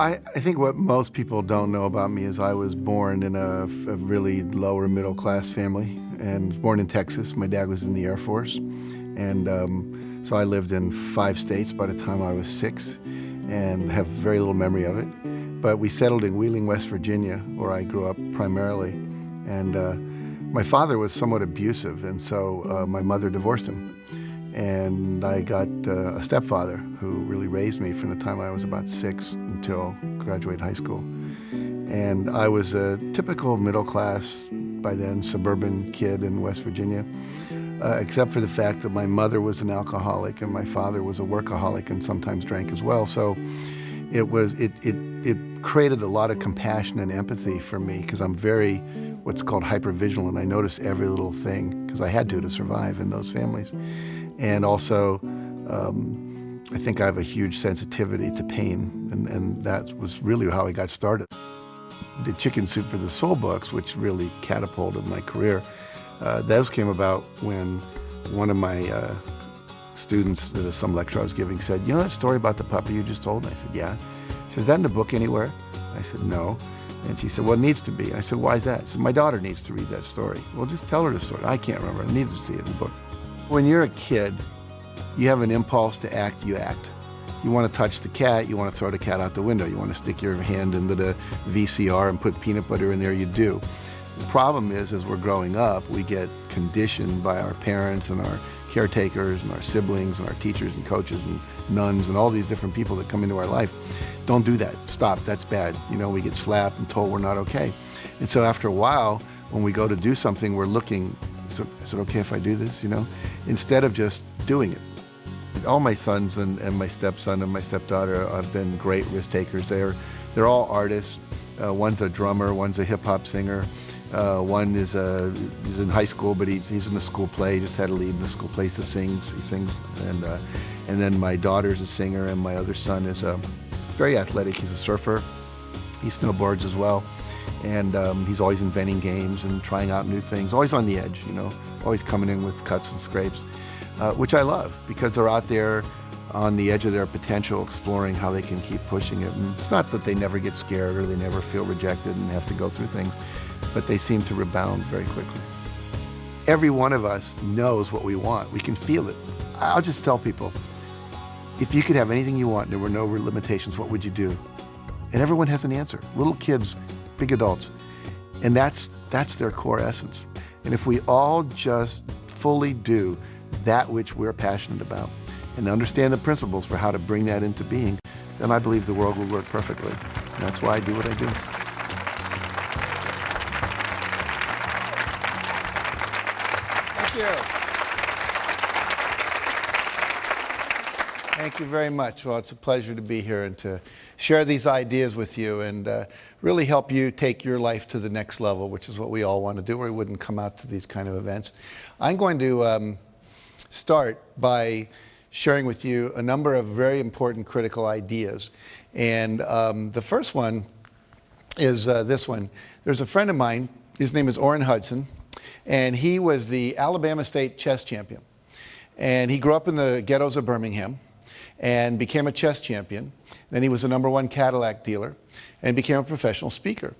I think what most people don't know about me is I was born in a really lower middle class family, and born in Texas. My dad was in the Air Force, and so I lived in 5 states by the time I was 6 and have very little memory of it. But we settled in Wheeling, West Virginia, where I grew up primarily. And my father was somewhat abusive, and so my mother divorced him. And I got a stepfather who really raised me from the time I was about 6 until graduate high school. And I was a typical middle class, by then, suburban kid in West Virginia, except for the fact that my mother was an alcoholic and my father was a workaholic and sometimes drank as well. So it created a lot of compassion and empathy for me, because I'm very what's called hypervigilant. I notice every little thing because I had to survive in those families. And also, I think I have a huge sensitivity to pain, and that was really how I got started. The Chicken Soup for the Soul books, which really catapulted my career, those came about when one of my students at some lecture I was giving said, "You know that story about the puppy you just told?" And I said, "Yeah." She said, "Is that in the book anywhere?" I said, "No." And she said, "Well, it needs to be." I said, "Why is that?" She said, "My daughter needs to read that story." "Well, just tell her the story." "I can't remember. I need to see it in the book." When you're a kid, you have an impulse to act, you act. You want to touch the cat, you want to throw the cat out the window. You want to stick your hand into the VCR and put peanut butter in there, you do. The problem is, as we're growing up, we get conditioned by our parents and our caretakers and our siblings and our teachers and coaches and nuns and all these different people that come into our life. Don't do that. Stop. That's bad. You know, we get slapped and told we're not okay. And so after a while, when we go to do something, we're looking, is it okay if I do this, you know, instead of just doing it. All my sons and my stepson and my stepdaughter have been great risk takers. They're all artists. One's a drummer, one's a hip hop singer. One is he's in high school, but he's in the school play. He just had a lead in the school play. He sings, and then my daughter's a singer, and my other son is very athletic. He's a surfer. He snowboards as well, and he's always inventing games and trying out new things. Always on the edge, you know. Always coming in with cuts and scrapes, which I love, because they're out there on the edge of their potential, exploring how they can keep pushing it. And it's not that they never get scared or they never feel rejected and have to go through things, but they seem to rebound very quickly. Every one of us knows what we want. We can feel it. I'll just tell people, if you could have anything you want and there were no limitations, what would you do? And everyone has an answer. Little kids, big adults. And that's their core essence. And if we all just fully do that which we're passionate about and understand the principles for how to bring that into being, then I believe the world will work perfectly. And that's why I do what I do. Thank you. Thank you very much. Well, it's a pleasure to be here and to share these ideas with you and really help you take your life to the next level, which is what we all want to do, or we wouldn't come out to these kind of events. I'm going to start by sharing with you a number of very important critical ideas. And the first one is this one. There's a friend of mine, his name is Orrin Hudson, and he was the Alabama State chess champion. And he grew up in the ghettos of Birmingham and became a chess champion. Then he was the #1 Cadillac dealer and became a professional speaker.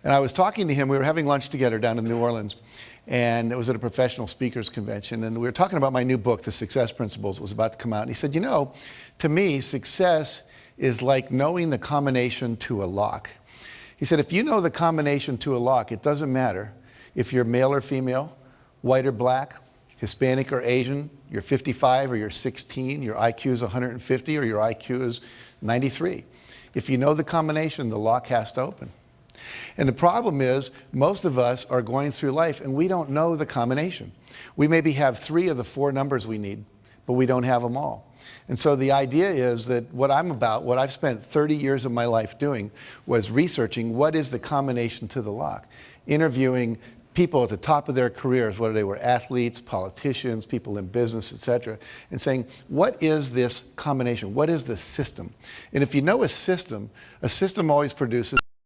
And I was talking to him, we were having lunch together down in New Orleans, and it was at a professional speakers convention, and we were talking about my new book, The Success Principles. It was about to come out, and he said, "You know, to me, success is like knowing the combination to a lock." He said, if you know the combination to a lock, it doesn't matter if you're male or female, white or black, Hispanic or Asian, you're 55 or you're 16, your IQ is 150 or your IQ is 93. If you know the combination, the lock has to open. And the problem is, most of us are going through life and we don't know the combination. We maybe have 3 of the 4 numbers we need, but we don't have them all. And so the idea is that what I'm about, what I've spent 30 years of my life doing, was researching what is the combination to the lock, interviewing people at the top of their careers, whether they were athletes, politicians, people in business, etc., and saying, what is this combination? What is the system? And if you know a system always produces